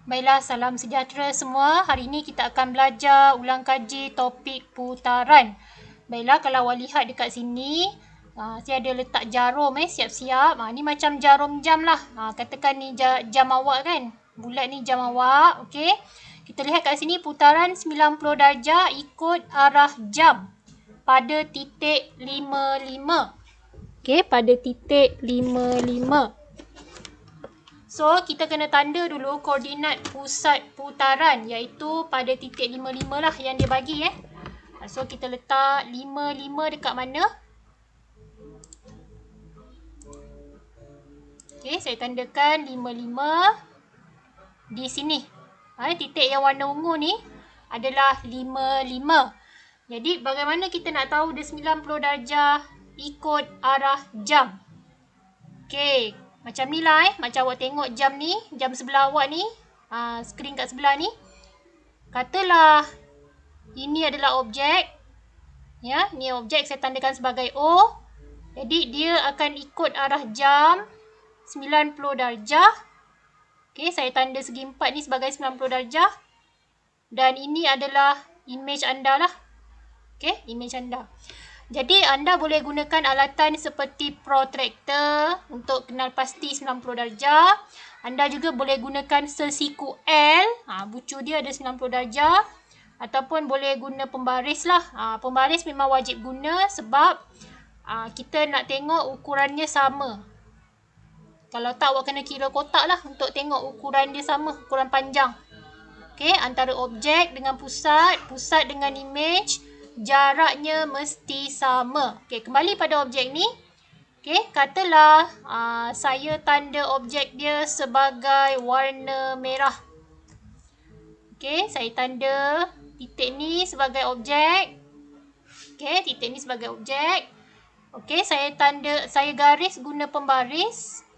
Baiklah, salam sejahtera semua. Hari ini kita akan belajar ulang kaji topik putaran. Baiklah, kalau awak lihat dekat sini, saya ada letak jarum siap-siap. Ni macam jarum jam lah. Katakan ni jam awak kan. Bulat ni jam awak. Okey. Kita lihat kat sini putaran 90 darjah ikut arah jam pada titik 55. Okey, pada titik 55. So, kita kena tanda dulu koordinat pusat putaran iaitu pada titik 55 lah yang dia bagi So, kita letak 55 dekat mana? Okay, saya tandakan 55 di sini. Titik yang warna ungu ni adalah 55. Jadi, bagaimana kita nak tahu dia 90 darjah ikut arah jam? Okay, macam ni lah macam awak tengok jam ni, jam sebelah awak ni, skrin kat sebelah ni. Katalah ini adalah objek. Ni objek saya tandakan sebagai O. Jadi dia akan ikut arah jam 90 darjah. Okey, saya tanda segi 4 ni sebagai 90 darjah. Dan ini adalah imej anda lah. Okey, imej anda. Jadi anda boleh gunakan alatan seperti protractor untuk kenal pasti 90 darjah. Anda juga boleh gunakan sesiku L. Bucu dia ada 90 darjah. Ataupun boleh guna pembaris lah. Pembaris memang wajib guna sebab kita nak tengok ukurannya sama. Kalau tak, awak kena kira kotak lah untuk tengok ukuran dia sama, ukuran panjang. Okey, antara objek dengan pusat, pusat dengan imej, jaraknya mesti sama. Okey, kembali pada objek ni. Okey, katalah saya tanda objek dia sebagai warna merah. Okey, saya tanda titik ni sebagai objek. Okey, titik ni sebagai objek. Okey, saya garis guna pembaris.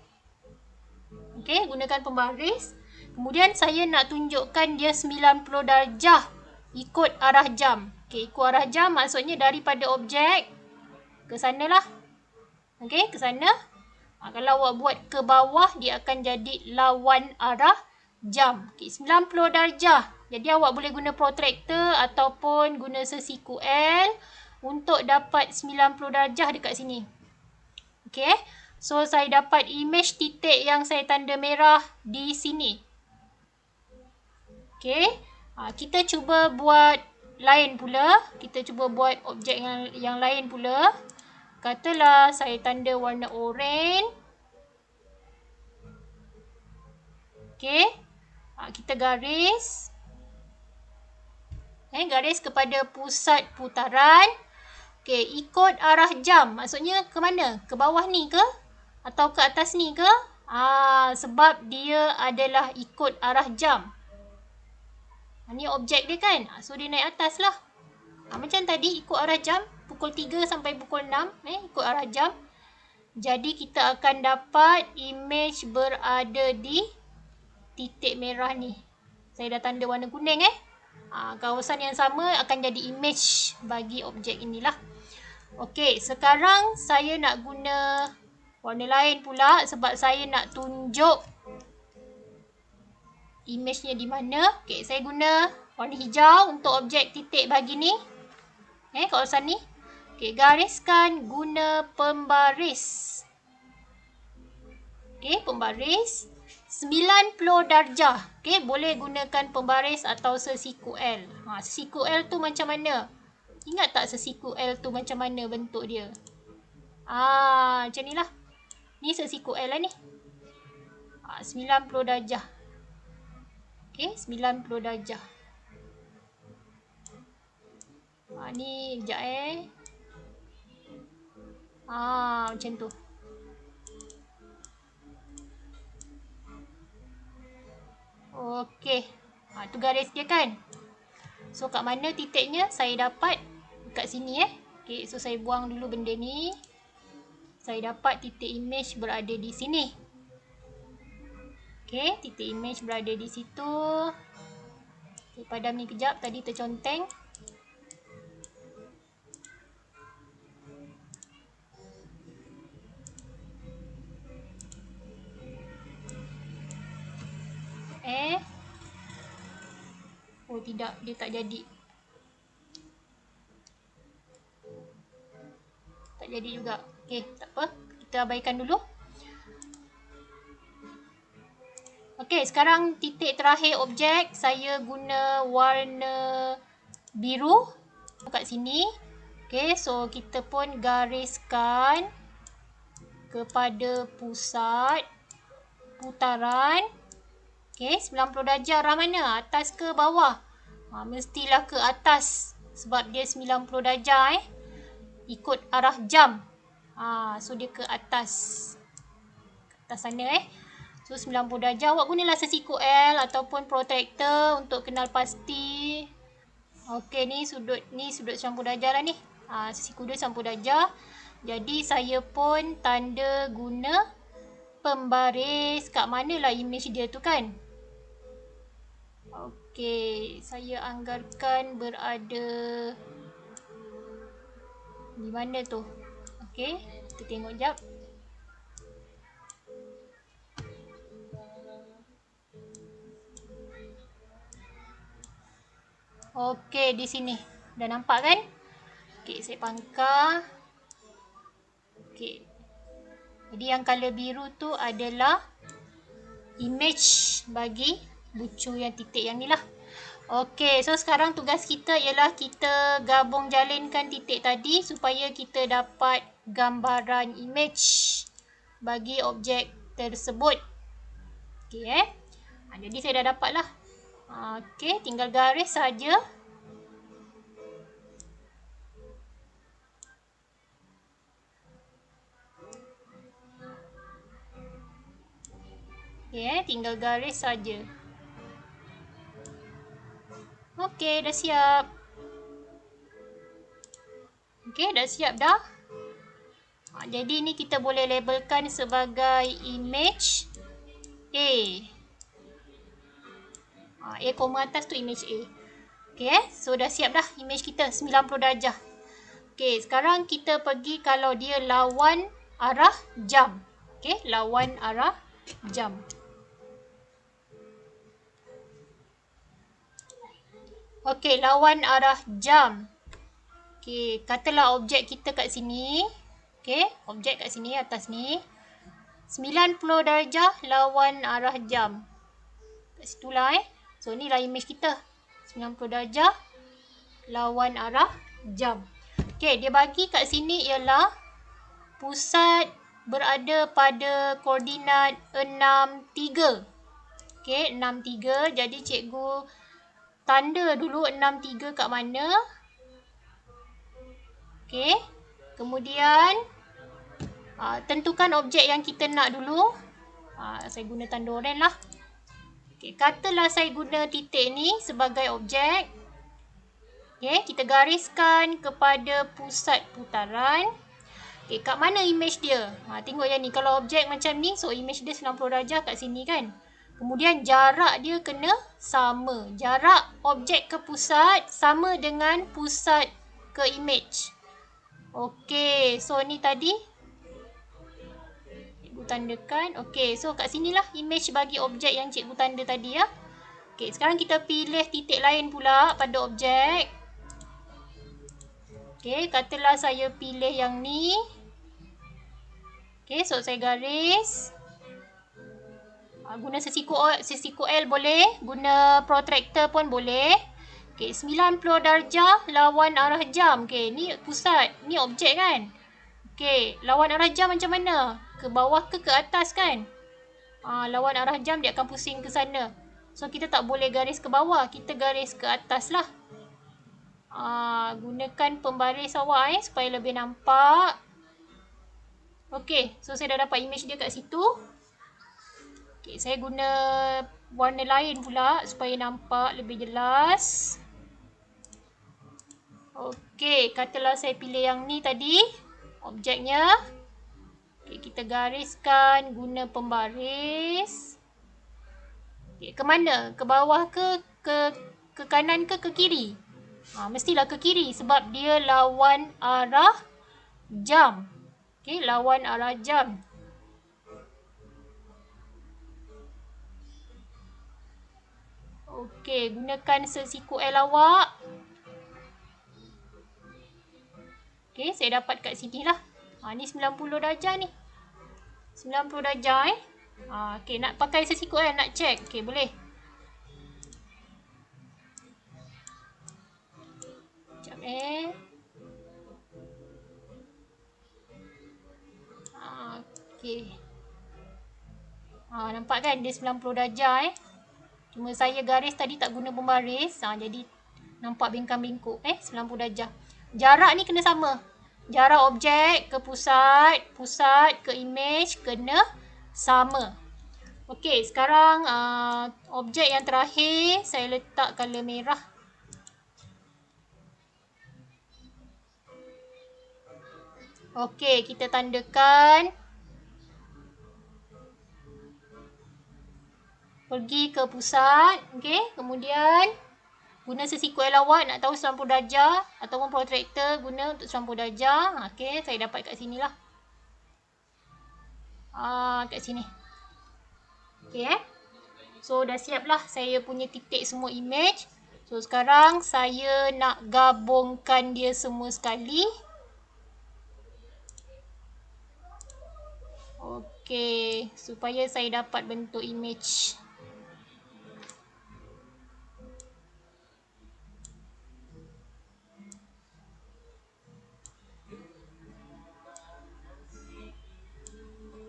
Okey, gunakan pembaris. Kemudian saya nak tunjukkan dia 90 darjah ikut arah jam. Okey, ikut arah jam maksudnya daripada objek ke sana lah. Okey, ke sana. Kalau awak buat ke bawah, dia akan jadi lawan arah jam. Okey, 90 darjah. Jadi awak boleh guna protractor ataupun guna sesiku L untuk dapat 90 darjah dekat sini. Okey. So, saya dapat imej titik yang saya tanda merah di sini. Okey. Kita cuba buat lain pula. Kita cuba buat objek yang lain pula. Katalah saya tanda warna oranye. Okey. Kita garis. Garis kepada pusat putaran. Okey, ikut arah jam. Maksudnya ke mana? Ke bawah ni ke? Atau ke atas ni ke? Sebab dia adalah ikut arah jam. Ni objek dia kan? So, dia naik atas lah. Macam tadi, ikut arah jam. Pukul 3 sampai pukul 6. Ikut arah jam. Jadi, kita akan dapat imej berada di titik merah ni. Saya dah tanda warna kuning kawasan yang sama akan jadi imej bagi objek inilah. Okey, sekarang saya nak guna warna lain pula sebab saya nak tunjuk imejnya di mana. Okey, saya guna warna hijau untuk objek titik bagi ni. Kawasan ni. Okey, gariskan guna pembaris. Okey, pembaris 90 darjah. Okey, boleh gunakan pembaris atau sesiku L. Sesiku L tu macam mana? Ingat tak sesiku L tu macam mana bentuk dia? Macam ni lah. Ni sesiku L lah ni. 90 darjah. Okey, 90 darjah. Ni sekejap macam tu. Okey. Tu garis dia kan? So, kat mana titiknya? Saya dapat kat sini Okey, so saya buang dulu benda ni. Saya dapat titik imej berada di sini. Okey, titik imej berada di situ. Saya padam ni kejap, tadi terconteng. Oh tidak, dia tak jadi. Tak jadi juga. Okey, tak apa. Kita abaikan dulu. Okey, sekarang titik terakhir objek. Saya guna warna biru kat sini. Okey, so kita pun gariskan kepada pusat putaran. Okey, 90 darjah arah mana? Atas ke bawah? Mestilah ke atas sebab dia 90 darjah ikut arah jam. So dia ke atas. Ke atas sana So 90 darjah. Awak gunalah sesiku L ataupun protractor untuk kenal pasti. Okey, ni sudut 90 darjah lah ni. Sesiku dia 90 darjah. Jadi saya pun tanda guna pembaris. Kat manalah image dia tu kan? Okey, saya anggarkan berada di mana tu? Okey, kita tengok jap. Okey, di sini. Dah nampak kan? Okey, saya pangkar. Okey. Jadi yang color biru tu adalah image bagi bucu yang titik yang ni lah. Okey, so sekarang tugas kita ialah kita gabung jalinkan titik tadi supaya kita dapat gambaran image bagi objek tersebut. Okey jadi saya dah dapat lah. Okey, tinggal garis saja. Okey, tinggal garis saja. Okey, dah siap. Okey, dah siap dah. Jadi ni kita boleh labelkan sebagai image A. A koma atas tu image A. Okey so dah siap dah image kita 90 darjah. Okey, sekarang kita pergi kalau dia lawan arah jam. Okey, lawan arah jam. Okey, lawan arah jam. Okey, katalah objek kita kat sini. Okey, objek kat sini atas ni. 90 darjah lawan arah jam. Kat situlah So ni lah image kita. 90 darjah lawan arah jam. Okey, dia bagi kat sini ialah pusat berada pada koordinat 63. Okey, 63. Jadi cikgu tanda dulu 63 kat mana. Okey. Kemudian tentukan objek yang kita nak dulu. Saya guna tanda oranye lah. Okey, katalah saya guna titik ni sebagai objek. Okey, kita gariskan kepada pusat putaran. Okey, kat mana image dia? Tengok yang ni. Kalau objek macam ni, so image dia 90 darjah kat sini kan. Kemudian jarak dia kena sama. Jarak objek ke pusat sama dengan pusat ke image. Okey, so ni tadi cikgu tandakan. Okey, so kat sinilah image bagi objek yang cikgu tanda tadi ya. Okey, sekarang kita pilih titik lain pula pada objek. Okey, katalah saya pilih yang ni. Okey, so saya garis. Guna sesiku L boleh. Guna protractor pun boleh. Okey, 90 darjah lawan arah jam. Okey, ni pusat. Ni objek kan. Okey, lawan arah jam macam mana? Ke bawah ke atas kan? Lawan arah jam dia akan pusing ke sana. So, kita tak boleh garis ke bawah. Kita garis ke atas lah. Gunakan pembaris awak supaya lebih nampak. Okey, so saya dah dapat image dia kat situ. Okey, saya guna warna lain pula supaya nampak lebih jelas. Okey, katalah saya pilih yang ni tadi. Objeknya. Okey, kita gariskan guna pembaris. Okey, ke mana? Ke bawah ke kanan ke kiri? Mestilah ke kiri sebab dia lawan arah jam. Okey, lawan arah jam. Okey, gunakan sesiku L awak. Okey, saya dapat kat sini lah. Ni 90 darjah ni. 90 darjah okey, nak pakai sesiku L, nak check. Okey, boleh. Sekejap okey. Nampak kan dia 90 darjah Cuma saya garis tadi tak guna pembaris. Jadi nampak bengkang-bengkok 90 darjah. Jarak ni kena sama. Jarak objek ke pusat, pusat ke image kena sama. Okey, sekarang objek yang terakhir saya letak color merah. Okey, kita tandakan. Pergi ke pusat. Okey, kemudian guna sesiku L awak nak tahu 90 darjah ataupun protractor guna untuk 90 darjah. Okey, saya dapat kat sini lah. Kat sini. Okey So dah siap lah saya punya titik semua image. So sekarang saya nak gabungkan dia semua sekali. Okey, supaya saya dapat bentuk image.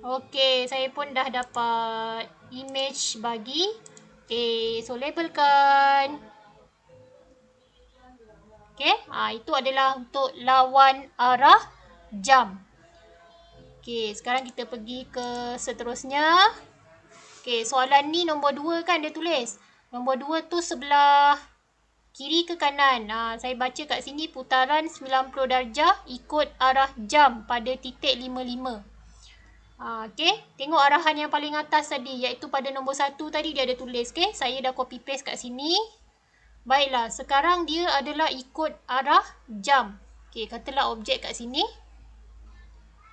Okey, saya pun dah dapat image bagi A. So labelkan. Okey, itu adalah untuk lawan arah jam. Okey, sekarang kita pergi ke seterusnya. Okey, soalan ni nombor 2 kan dia tulis. Nombor 2 tu sebelah kiri ke kanan. Saya baca kat sini putaran 90 darjah ikut arah jam pada titik 55. Okey, tengok arahan yang paling atas tadi iaitu pada nombor 1 tadi dia ada tulis. Okey, saya dah copy paste kat sini. Baiklah, sekarang dia adalah ikut arah jam. Okey, katalah objek kat sini.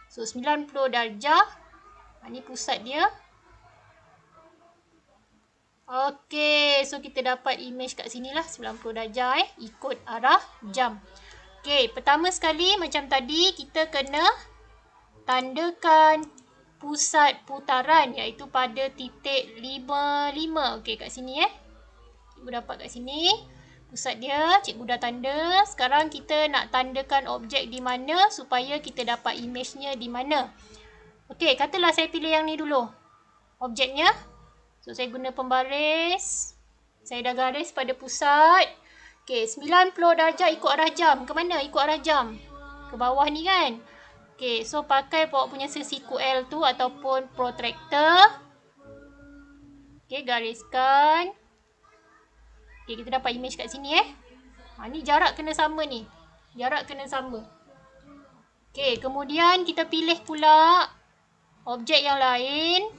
So 90 darjah. Ni pusat dia. Okey, so kita dapat image kat sini lah 90 darjah ikut arah jam. Okey, pertama sekali macam tadi kita kena tandakan pusat putaran iaitu pada titik 55. Okey, kat sini Cikgu dapat kat sini. Pusat dia, cikgu dah tanda. Sekarang kita nak tandakan objek di mana supaya kita dapat image-nya di mana. Okey, katalah saya pilih yang ni dulu. Objeknya. So, saya guna pembaris. Saya dah garis pada pusat. Okey, 90 darjah ikut arah jam. Ke mana ikut arah jam? Ke bawah ni kan? Okey, so pakai awak punya sesiku L tu ataupun protractor. Okey, gariskan. Okey, kita dapat image kat sini ni jarak kena sama ni. Jarak kena sama. Okey, kemudian kita pilih pula objek yang lain.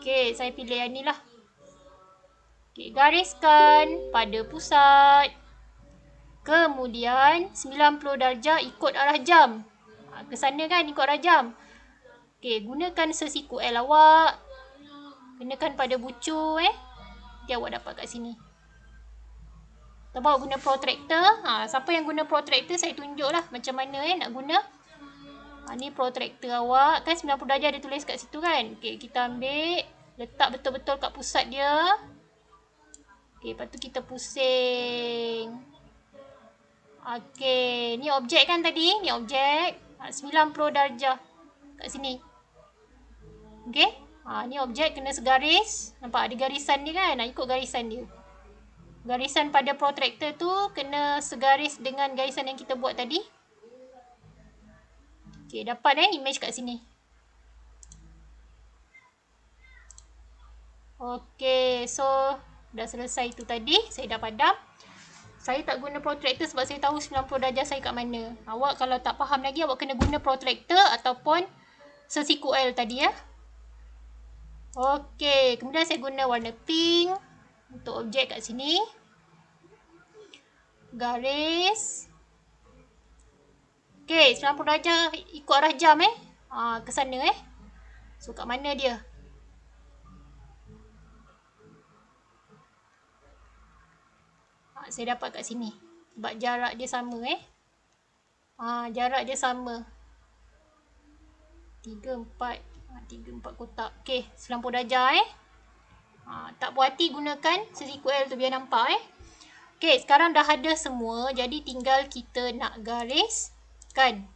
Okey, saya pilih yang ni lah. Okey, gariskan pada pusat. Kemudian 90 darjah ikut arah jam. Ke sana kan ikut arah jam. Okey, gunakan sesiku L awak. Kenakan pada bucu Nanti awak dapat kat sini. Atau awak guna protractor. Siapa yang guna protractor saya tunjuk lah macam mana nak guna. Ni protractor awak. Kan 90 darjah dia tulis kat situ kan. Okey, kita ambil. Letak betul-betul kat pusat dia. Okey, lepas tu kita pusing. Okey, ni objek kan tadi? Ni objek. 90 darjah. Kat sini. Okey. Ni objek kena segaris. Nampak ada garisan dia kan? Ikut garisan dia. Garisan pada protractor tu kena segaris dengan garisan yang kita buat tadi. Okey, dapat image kat sini. Okey, so dah selesai tu tadi. Saya dah padam. Saya tak guna protractor sebab saya tahu 90 darjah saya kat mana. Awak kalau tak faham lagi, awak kena guna protractor ataupun sesiku L tadi Okey, kemudian saya guna warna pink untuk objek kat sini. Garis. Okey, 90 darjah ikut arah jam ke sana So kat mana dia? Saya dapat kat sini. Sebab jarak dia sama jarak dia sama. 3, 4 kotak. Okey, 90 darjah tak puas hati gunakan sesiku L tu biar nampak Okey, sekarang dah ada semua. Jadi tinggal kita nak gariskan.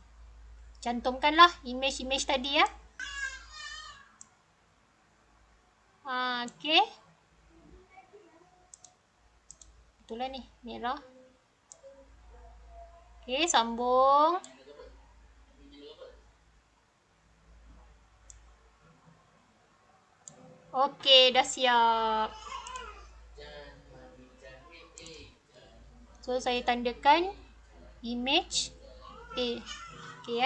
Cantumkanlah imej-imej tadi okey. Betul lah ni, merah. Okey, sambung. Okey, dah siap. So, saya tandakan image A. Okey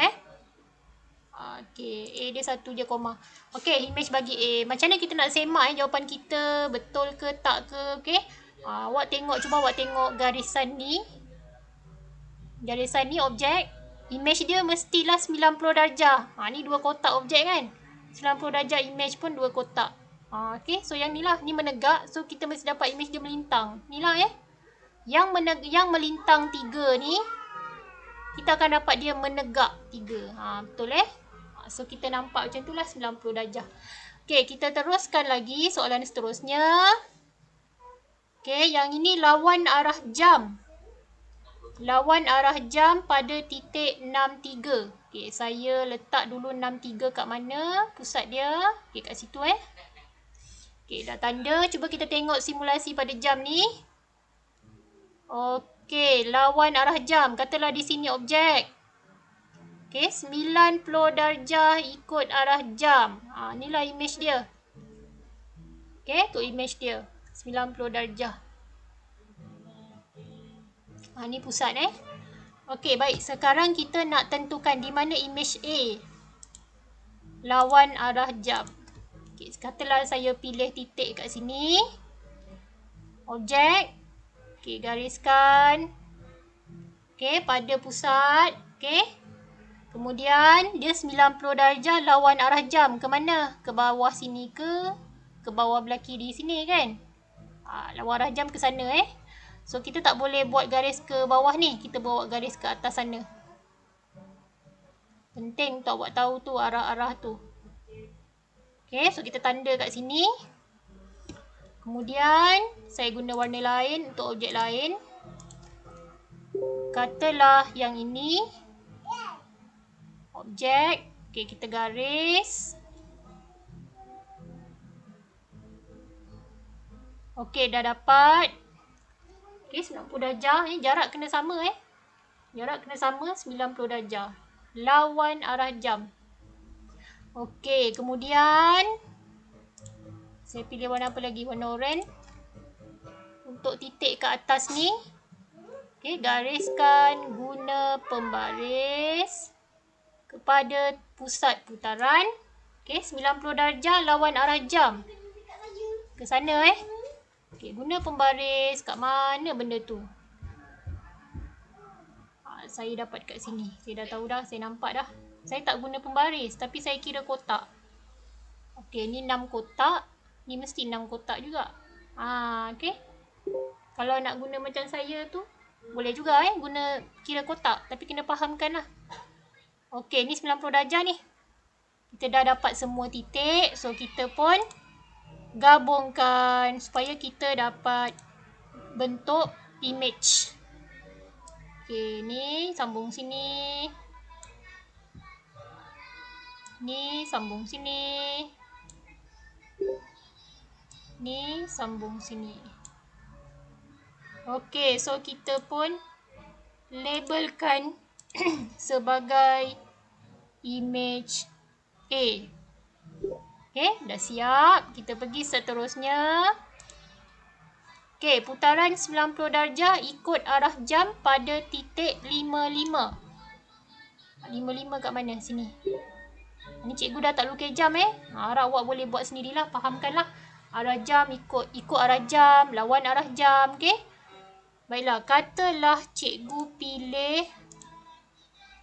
Okey, A dia satu je koma. Okey, image bagi A. Macam mana kita nak semak jawapan kita betul ke tak ke? Okey. Awak tengok, cuba awak tengok garisan ni. Garisan ni objek. Image dia mestilah 90 darjah. Ni 2 kotak objek kan? 90 darjah image pun 2 kotak. Okey, so yang ni lah. Ni menegak. So, kita mesti dapat image dia melintang. Ni lah Yang melintang 3 ni, kita akan dapat dia menegak 3. Betul So, kita nampak macam tu lah 90 darjah. Okey, kita teruskan lagi soalan seterusnya. Okey, yang ini lawan arah jam. Lawan arah jam pada titik 63. Okey, saya letak dulu 63 kat mana pusat dia. Okey, kat situ Okey, dah tanda. Cuba kita tengok simulasi pada jam ni. Okey, lawan arah jam. Katalah di sini objek. Okey, 90 darjah ikut arah jam. Inilah image dia. Okey, tu image dia. 90 darjah. Ni pusat Okey, baik. Sekarang kita nak tentukan di mana image A. Lawan arah jam. Okey, katalah saya pilih titik kat sini. Objek. Okey, gariskan. Okey, pada pusat. Okey. Kemudian, dia 90 darjah lawan arah jam. Ke mana? Ke bawah sini ke? Ke bawah belah kiri sini kan? Lawan arah jam ke sana So, kita tak boleh buat garis ke bawah ni. Kita bawa garis ke atas sana. Penting untuk awak tahu tu arah-arah tu. Okay, so kita tanda kat sini. Kemudian, saya guna warna lain untuk objek lain. Katalah yang ini. Objek. Okay, kita garis. Okay, dah dapat. Okay, 90 darjah. Jarak kena sama Jarak kena sama 90 darjah. Lawan arah jam. Okey, kemudian saya pilih warna apa lagi? Warna oranye. Untuk titik ke atas ni. Okey, gariskan guna pembaris kepada pusat putaran. Okey, 90 darjah lawan arah jam. Ke sana Okey, guna pembaris kat mana benda tu? Saya dapat kat sini. Saya dah tahu dah, saya nampak dah. Saya tak guna pembaris, tapi saya kira kotak. Okey, ni 6 kotak. Ni mesti 6 kotak juga. Okey. Kalau nak guna macam saya tu, boleh juga guna kira kotak. Tapi kena fahamkan lah. Okey, ni 90 darjah ni. Kita dah dapat semua titik. So, kita pun gabungkan supaya kita dapat bentuk image. Okey, ni sambung sini. Ni sambung sini. Ni sambung sini. Okey, so kita pun labelkan sebagai image A. Okey, dah siap. Kita pergi seterusnya. Okey, putaran 90 darjah ikut arah jam pada titik 55. 55 kat mana? Sini. Ni cikgu dah tak lukis jam harap awak boleh buat sendirilah. Fahamkanlah. Arah jam ikut arah jam. Lawan arah jam. Okey. Baiklah. Katalah cikgu pilih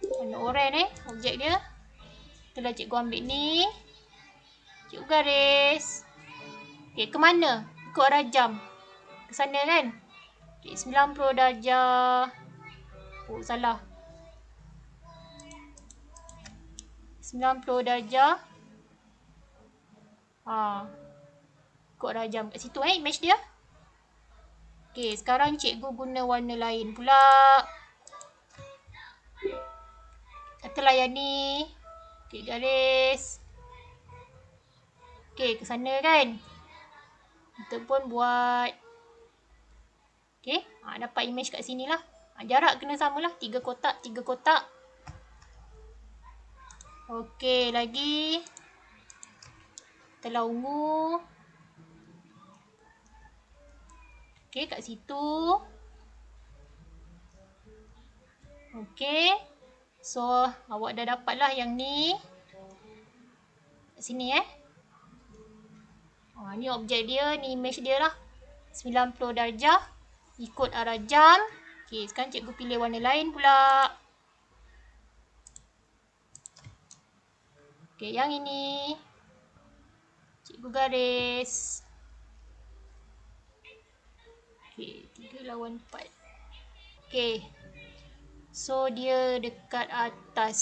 warna oranye objek dia. Katalah cikgu ambil ni. Cikgu garis. Okey, ke mana? Ikut arah jam. Ke sana kan? Okay, 90 darjah. Oh, salah. 90 darjah. Ikut darjah kat situ image dia. Okay, sekarang cikgu guna warna lain pula. Katalah yang ni. Okay, garis. Okay, ke sana kan. Kita pun buat. Okay, dapat image kat sini lah. Jarak kena sama lah. 3 kotak, 3 kotak. Okay, lagi. Telah ungu. Okay, kat situ. Okay. So, awak dah dapat lah yang ni. Kat sini ni objek dia, ni image dia lah. 90 darjah. Ikut arah jam. Okay, sekarang cikgu pilih warna lain pula. Okay, yang ini. Cikgu garis. Okay, 3 lawan 4. Okay. So, dia dekat atas.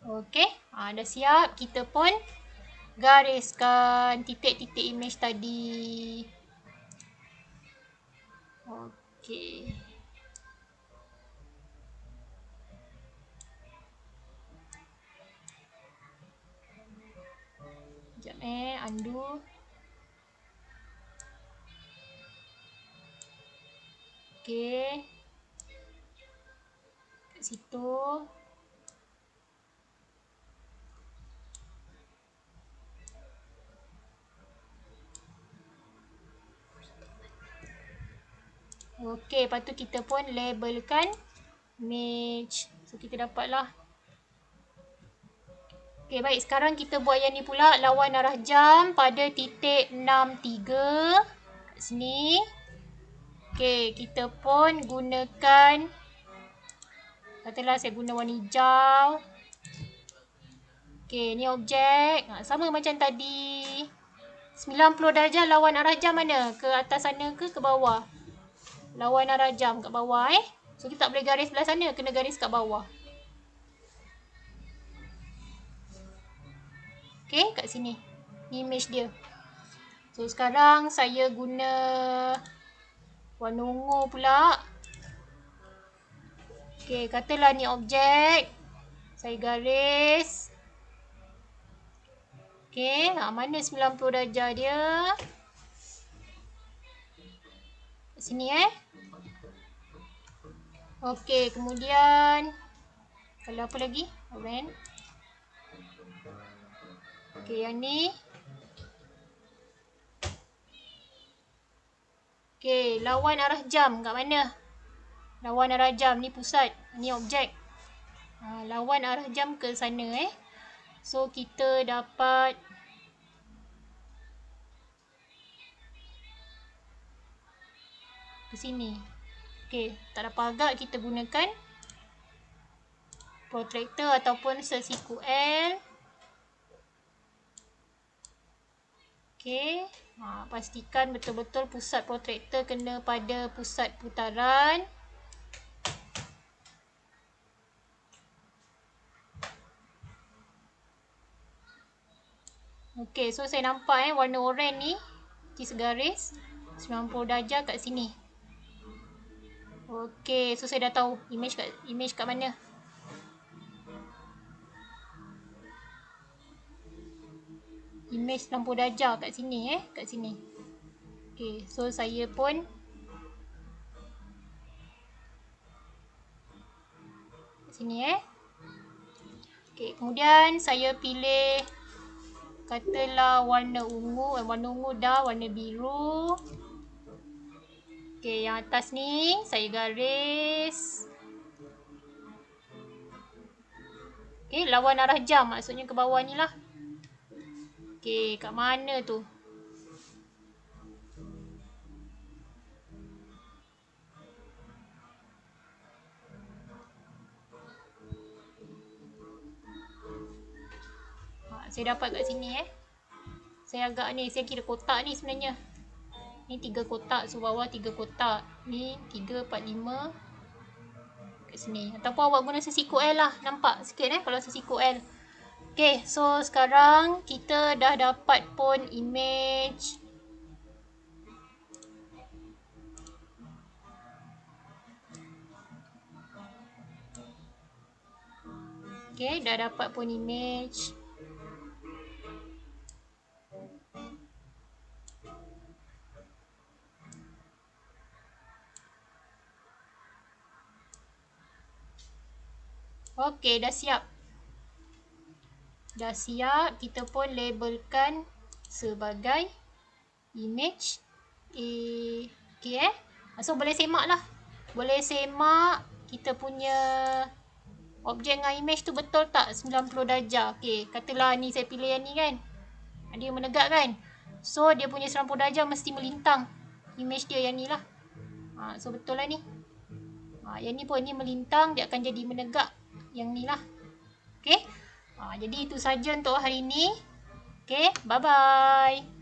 Okay. Dah siap. Kita pun gariskan titik-titik image tadi. Okay. Sekejap undo. Okay. Kat situ. Okay, lepas tu kita pun labelkan image. So, kita dapatlah. Okay, baik. Sekarang kita buat yang ni pula. Lawan arah jam pada titik 63. Kat sini. Okay, kita pun gunakan. Katalah saya guna warna hijau. Okay, ni objek. Sama macam tadi. 90 darjah lawan arah jam mana? Ke atas sana ke bawah? Lawan arah jam kat bawah So, kita tak boleh garis belah sana. Kena garis kat bawah. Okay, kat sini. Ni image dia. So, sekarang saya guna warna ungu pula. Okay, katalah ni objek. Saya garis. Okay, mana 90 darjah dia? Kat sini Okay, kemudian. Kalau apa lagi? Oren. Okay, yang ni. Okay, lawan arah jam kat mana? Lawan arah jam ni pusat. Ni objek. Lawan arah jam ke sana So, kita dapat ke sini. Okay, tak dapat agak kita gunakan protractor ataupun sesiku L. Okay, pastikan betul-betul pusat protractor kena pada pusat putaran. Okay, so saya nampak warna oranye ni di segaris 90 darjah kat sini. Okay, so saya dah tahu image kat mana. Image 60 darjah kat sini kat sini. Okay, so saya pun kat sini Okay, kemudian saya pilih katalah warna ungu, warna ungu dah, warna biru. Okay, yang atas ni saya garis. Okay, lawan arah jam maksudnya ke bawah ni lah. Okay, kat mana tu? Saya dapat kat sini Saya agak ni, saya kira kotak ni sebenarnya. Ni 3 kotak, so bawah 3 kotak. Ni 3, 4, 5 kat sini. Ataupun awak guna sesiku L lah. Nampak sikit kalau sesiku L. Okay, so sekarang kita dah dapat pun image. Okay, dah dapat pun image. Okay, dah siap. Dah siap. Kita pun labelkan sebagai image A. Okay So boleh semak lah. Boleh semak kita punya objek dengan image tu betul tak 90 darjah. Okay, katalah ni saya pilih yang ni kan. Dia menegak kan. So dia punya 90 darjah mesti melintang. Image dia yang ni lah. So betul lah ni. Yang ni pun ni melintang, dia akan jadi menegak. Yang ni lah. Okay. Jadi itu saja untuk hari ni. Okay, bye-bye.